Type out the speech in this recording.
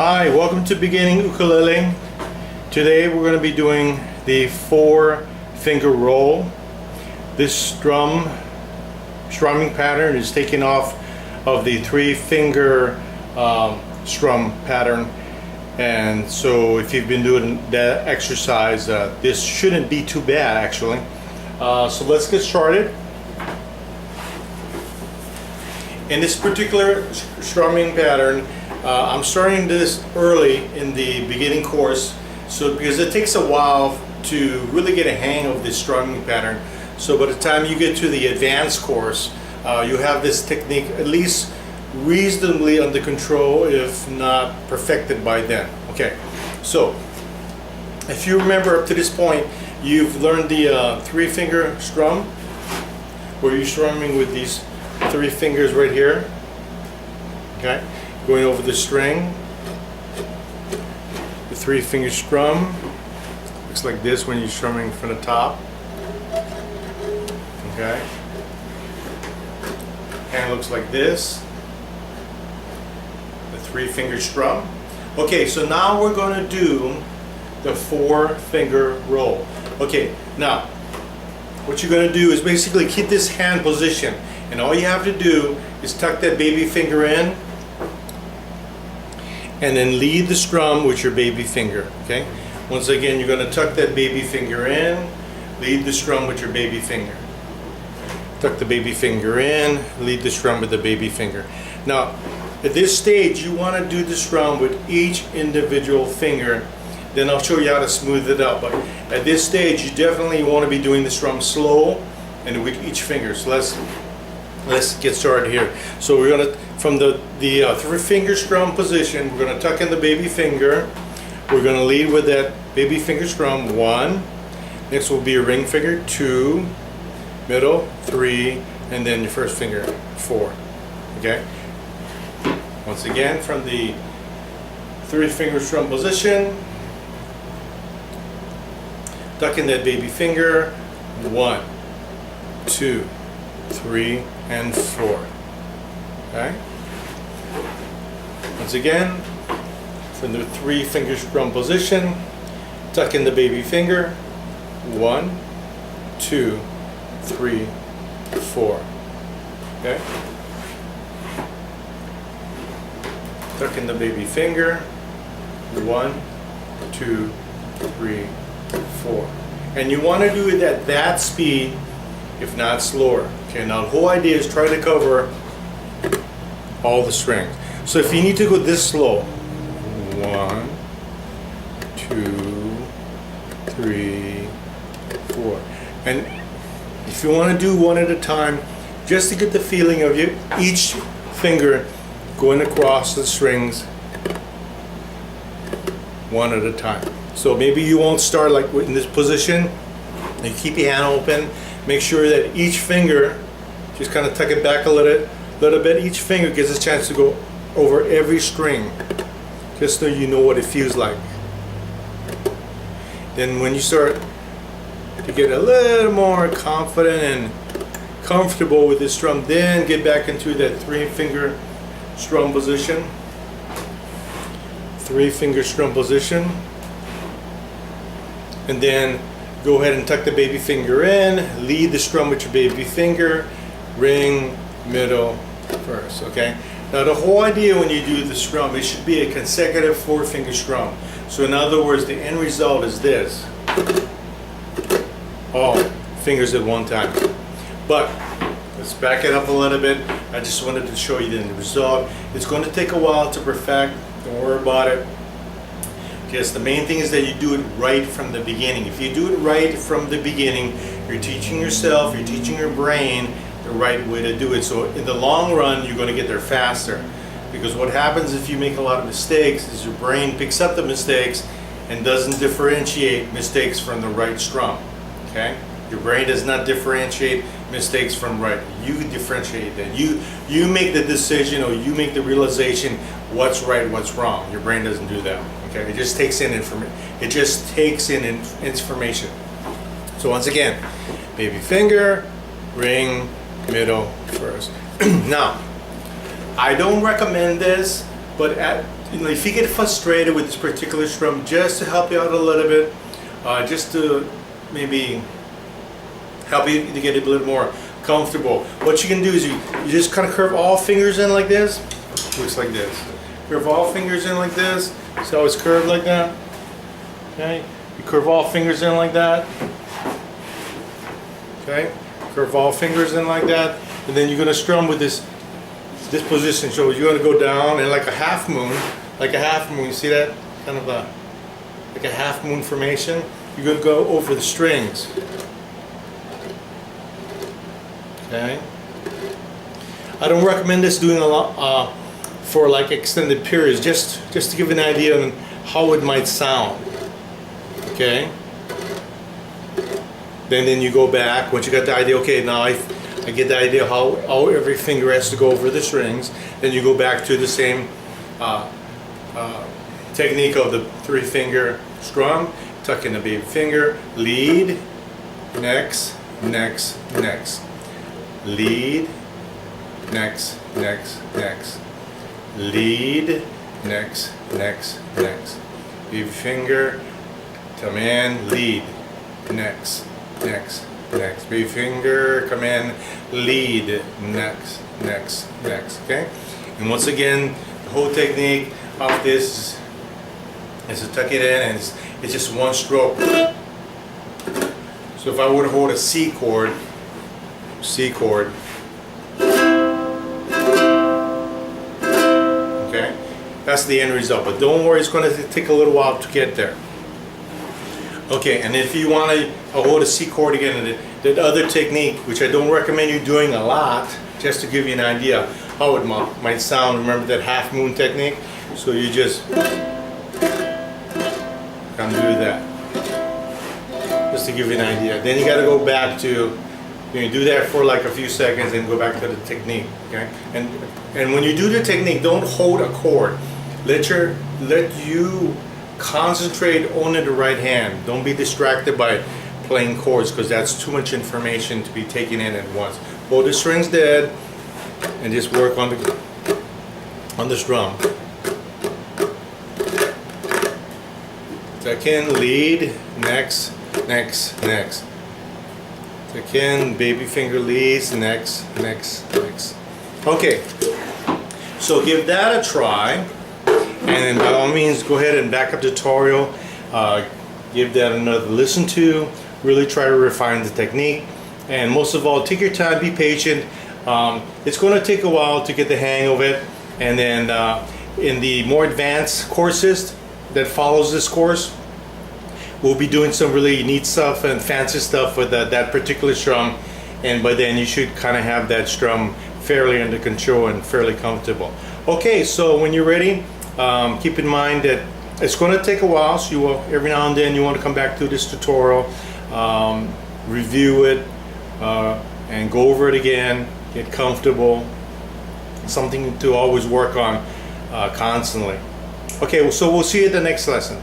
Hi, welcome to Beginning Ukulele. Today we're going to be doing the 4-finger roll. This strumming pattern is taken off of the 3-finger strum pattern, and so if you've been doing that exercise, this shouldn't be too bad actually. So let's get started. In this particular strumming pattern, I'm starting this early in the beginning course, so because it takes a while to really get a hang of this strumming pattern. So by the time you get to the advanced course, you have this technique at least reasonably under control, if not perfected by then. Okay, so if you remember up to this point, you've learned the 3-finger strum, where you're strumming with these 3 fingers right here. Okay, going over the string, the 3-finger strum looks like this when you're strumming from the top. Okay, and it looks like this, the 3-finger strum. Okay, so now we're going to do the 4-finger roll. Okay, now what you're going to do is basically keep this hand position, and all you have to do is tuck that baby finger in and then lead the strum with your baby finger. Okay, once again, you're going to tuck that baby finger in, lead the strum with your baby finger. Tuck the baby finger in, lead the strum with the baby finger. Now, at this stage, you want to do the strum with each individual finger. Then I'll show you how to smooth it out. But at this stage, you definitely want to be doing the strum slow and with each finger. So let's get started here. So we're going to, from the 3-finger strum position, we're going to tuck in the baby finger. We're going to lead with that baby finger strum, 1. Next will be a ring finger, 2. Middle, 3, and then your first finger, 4. Okay? Once again, from the 3-finger strum position, tuck in that baby finger, 1, 2, 3, and 4. Okay? Once again, from the 3-finger strum position, tuck in the baby finger, 1, 2, 3, 4. Okay? Tuck in the baby finger, 1, 2, 3, 4. And you want to do it at that speed, if not slower. Okay, now the whole idea is try to cover all the strings. So if you need to go this slow, 1, 2, 3, 4. And if you want to do one at a time, just to get the feeling of each finger going across the strings one at a time. So maybe you won't start like in this position. You keep your hand open. Make sure that each finger, just kind of tuck it back a little bit. Each finger gets a chance to go over every string, just so you know what it feels like. Then when you start to get a little more confident and comfortable with this strum, then get back into that 3-finger strum position. 3-finger strum position, and then go ahead and tuck the baby finger in, lead the strum with your baby finger, ring, middle, first. Okay, now the whole idea when you do the strum, it should be a consecutive 4-finger strum. So in other words, the end result is this: all fingers at one time. But let's back it up a little bit. I just wanted to show you the end result. It's going to take a while to perfect. Don't worry about it. Just the main thing is that you do it right from the beginning. If you do it right from the beginning, you're teaching yourself, you're teaching your brain the right way to do it. So in the long run, you're going to get there faster. Because what happens if you make a lot of mistakes is your brain picks up the mistakes and doesn't differentiate mistakes from the right strum. Okay? Your brain does not differentiate mistakes from right. You differentiate that. You make the decision, or you make the realization what's right, what's wrong. Your brain doesn't do that. Okay? It just takes in information. It just takes in information. So once again, baby finger, ring, middle, first. Now, I don't recommend this, but if you get frustrated with this particular strum, just to help you out a little bit, just to maybe help you to get a little more comfortable, what you can do is you just kind of curve all fingers in like this. Looks like this. Curve all fingers in like this. See how it's curved like that? Okay. You curve all fingers in like that. Okay. Curve all fingers in like that, and then you're gonna strum with this position. So you're gonna go down and like a half moon. You see that kind of like a half moon formation. You're gonna go over the strings. Okay. I don't recommend this doing a lot for like extended periods. Just to give you an idea on how it might sound. Okay. Then you go back once you got the idea. Okay, now I get the idea how every finger has to go over the strings. Then you go back to the same technique of the 3-finger strum. Tuck in the baby finger, lead, next, next, next, lead, next, next, next, lead, next, next, next, baby finger, come in, lead, next, next, next, baby finger, come in, lead, next, next, next. Okay, and once again, the whole technique of this is to tuck it in, and it's just one stroke. So if I were to hold a C chord, okay, that's the end result. But don't worry, it's going to take a little while to get there. Okay, and if you want to hold a C chord again, and the other technique, which I don't recommend you doing a lot, just to give you an idea how it might sound. Remember that half moon technique? So you just kind of do that, just to give you an idea. Then you got to go back to, you do that for like a few seconds and go back to the technique. Okay, and when you do the technique, don't hold a chord. Let you concentrate only the right hand. Don't be distracted by playing chords, because that's too much information to be taken in at once. Hold the strings dead and just work on the strum. Tuck in, lead, next, next, next. Tuck in, baby finger leads, next, next, next. Okay, so give that a try. And by all means, go ahead and back up the tutorial. Give that another listen to. Really try to refine the technique. And most of all, take your time, be patient. It's going to take a while to get the hang of it. And then in the more advanced courses that follows this course, we'll be doing some really neat stuff and fancy stuff with that particular strum. And by then you should kind of have that strum fairly under control and fairly comfortable. Okay, so when you're ready, keep in mind that it's going to take a while, so you will, every now and then you want to come back to this tutorial, review it, and go over it again, get comfortable. Something to always work on constantly. Okay, so we'll see you at the next lesson.